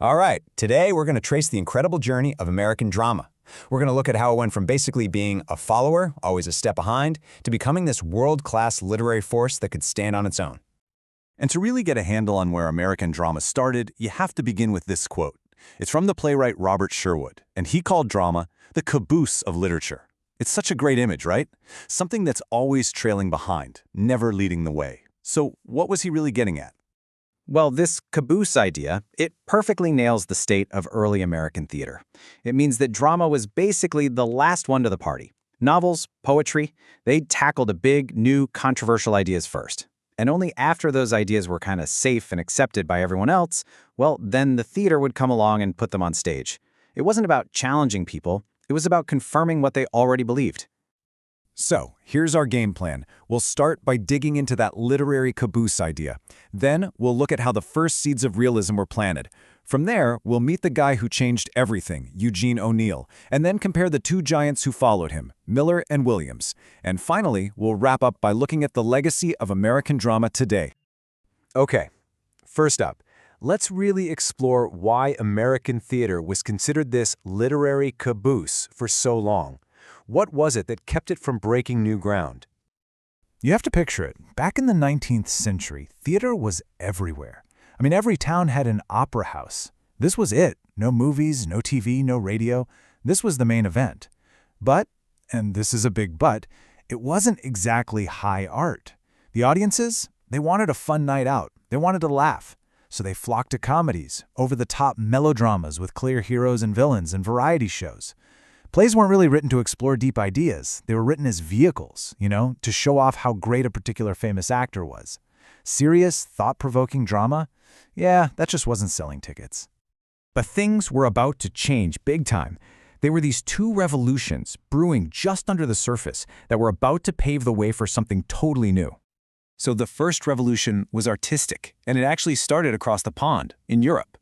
All right, today we're going to trace the incredible journey of American drama. We're going to look at how it went from basically being a follower, always a step behind, to becoming this world-class literary force that could stand on its own. And to really get a handle on where American drama started, you have to begin with this quote. It's from the playwright Robert Sherwood, and he called drama the caboose of literature. It's such a great image, right? Something that's always trailing behind, never leading the way. So what was he really getting at? Well, this caboose idea, it perfectly nails the state of early American theater. It means that drama was basically the last one to the party. Novels, poetry, they tackled the big, new, controversial ideas first. And only after those ideas were kind of safe and accepted by everyone else, well, then the theater would come along and put them on stage. It wasn't about challenging people, it was about confirming what they already believed. So, here's our game plan. We'll start by digging into that literary caboose idea. Then, we'll look at how the first seeds of realism were planted. From there, we'll meet the guy who changed everything, Eugene O'Neill, and then compare the two giants who followed him, Miller and Williams. And finally, we'll wrap up by looking at the legacy of American drama today. Okay, first up, let's really explore why American theater was considered this literary caboose for so long. What was it that kept it from breaking new ground? You have to picture it. Back in the 19th century, theater was everywhere. I mean, every town had an opera house. This was it. No movies, no TV, no radio. This was the main event. But, and this is a big but, it wasn't exactly high art. The audiences, they wanted a fun night out. They wanted to laugh. So they flocked to comedies, over-the-top melodramas with clear heroes and villains, and variety shows. Plays weren't really written to explore deep ideas. They were written as vehicles, to show off how great a particular famous actor was. Serious, thought-provoking drama? Yeah, that just wasn't selling tickets. But things were about to change big time. There were these two revolutions brewing just under the surface that were about to pave the way for something totally new. So the first revolution was artistic, and it actually started across the pond, in Europe.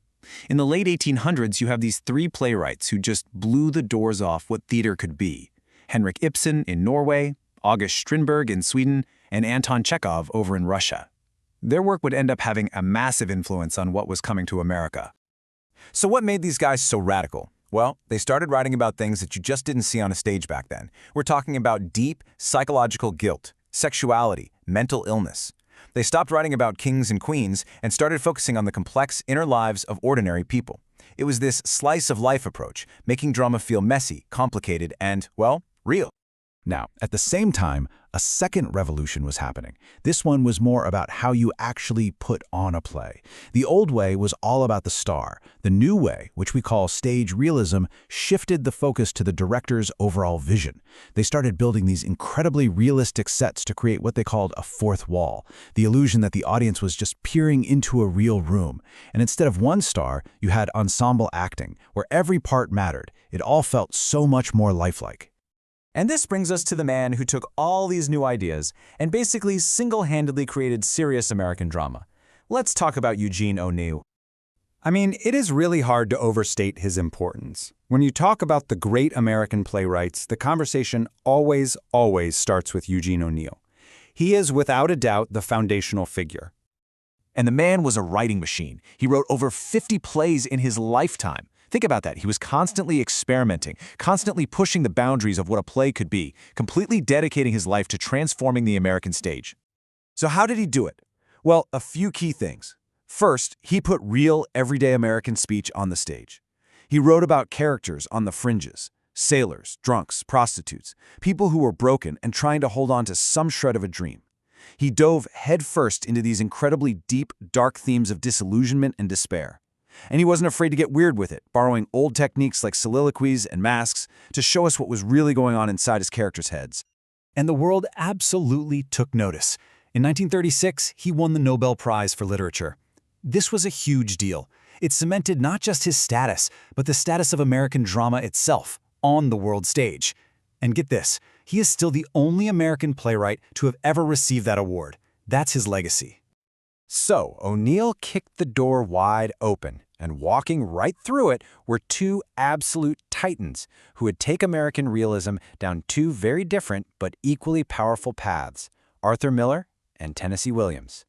In the late 1800s, you have these three playwrights who just blew the doors off what theater could be. Henrik Ibsen in Norway, August Strindberg in Sweden, and Anton Chekhov over in Russia. Their work would end up having a massive influence on what was coming to America. So what made these guys so radical? Well, they started writing about things that you just didn't see on a stage back then. We're talking about deep psychological guilt, sexuality, mental illness. They stopped writing about kings and queens and started focusing on the complex inner lives of ordinary people. It was this slice-of-life approach, making drama feel messy, complicated, and, well, real. Now, at the same time, a second revolution was happening. This one was more about how you actually put on a play. The old way was all about the star. The new way, which we call stage realism, shifted the focus to the director's overall vision. They started building these incredibly realistic sets to create what they called a fourth wall, the illusion that the audience was just peering into a real room. And instead of one star, you had ensemble acting, where every part mattered. It all felt so much more lifelike. And this brings us to the man who took all these new ideas and basically single-handedly created serious American drama. Let's talk about Eugene O'Neill. I mean, it is really hard to overstate his importance. When you talk about the great American playwrights, the conversation always starts with Eugene O'Neill. He is, without a doubt, the foundational figure. And the man was a writing machine. He wrote over 50 plays in his lifetime. Think about that. He was constantly experimenting, constantly pushing the boundaries of what a play could be, completely dedicating his life to transforming the American stage. So how did he do it? Well, a few key things. First, he put real, everyday American speech on the stage. He wrote about characters on the fringes, sailors, drunks, prostitutes, people who were broken and trying to hold on to some shred of a dream. He dove headfirst into these incredibly deep, dark themes of disillusionment and despair. And he wasn't afraid to get weird with it, borrowing old techniques like soliloquies and masks to show us what was really going on inside his characters' heads. And the world absolutely took notice. In 1936, he won the Nobel Prize for Literature. This was a huge deal. It cemented not just his status, but the status of American drama itself on the world stage. And get this, he is still the only American playwright to have ever received that award. That's his legacy. So, O'Neill kicked the door wide open, and walking right through it were two absolute titans who would take American realism down two very different but equally powerful paths, Arthur Miller and Tennessee Williams.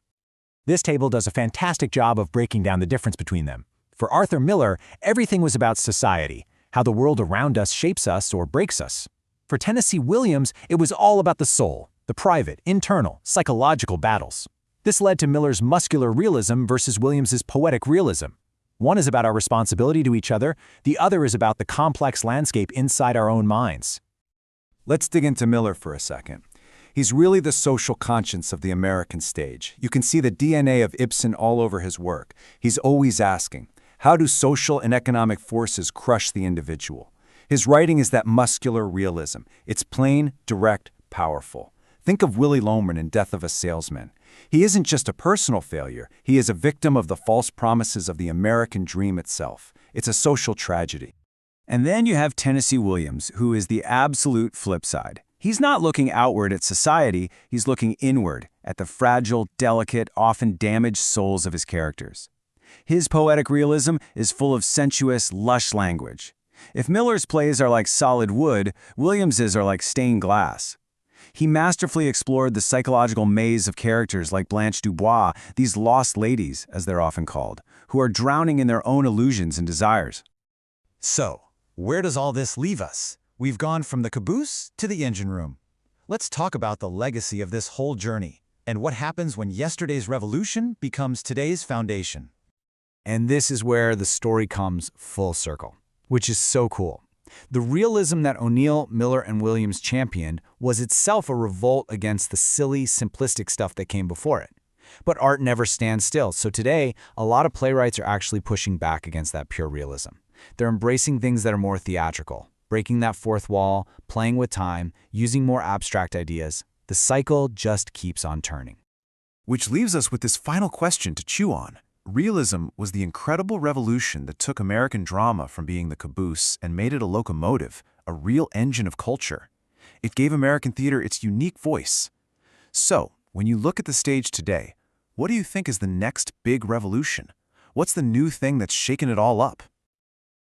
This table does a fantastic job of breaking down the difference between them. For Arthur Miller, everything was about society, how the world around us shapes us or breaks us. For Tennessee Williams, it was all about the soul, the private, internal, psychological battles. This led to Miller's muscular realism versus Williams's poetic realism. One is about our responsibility to each other, the other is about the complex landscape inside our own minds. Let's dig into Miller for a second. He's really the social conscience of the American stage. You can see the DNA of Ibsen all over his work. He's always asking, how do social and economic forces crush the individual? His writing is that muscular realism. It's plain, direct, powerful. Think of Willy Loman in Death of a Salesman. He isn't just a personal failure. He is a victim of the false promises of the American dream itself. It's a social tragedy. And then you have Tennessee Williams, who is the absolute flip side. He's not looking outward at society, he's looking inward at the fragile, delicate, often damaged souls of his characters. His poetic realism is full of sensuous, lush language. If Miller's plays are like solid wood, Williams's are like stained glass. He masterfully explored the psychological maze of characters like Blanche Dubois, these lost ladies, as they're often called, who are drowning in their own illusions and desires. So, where does all this leave us? We've gone from the caboose to the engine room. Let's talk about the legacy of this whole journey and what happens when yesterday's revolution becomes today's foundation. And this is where the story comes full circle, which is so cool. The realism that O'Neill, Miller, and Williams championed was itself a revolt against the silly, simplistic stuff that came before it. But art never stands still, so today, a lot of playwrights are actually pushing back against that pure realism. They're embracing things that are more theatrical, breaking that fourth wall, playing with time, using more abstract ideas. The cycle just keeps on turning. Which leaves us with this final question to chew on. Realism was the incredible revolution that took American drama from being the caboose and made it a locomotive, a real engine of culture. It gave American theater its unique voice. So, when you look at the stage today, what do you think is the next big revolution? What's the new thing that's shaken it all up?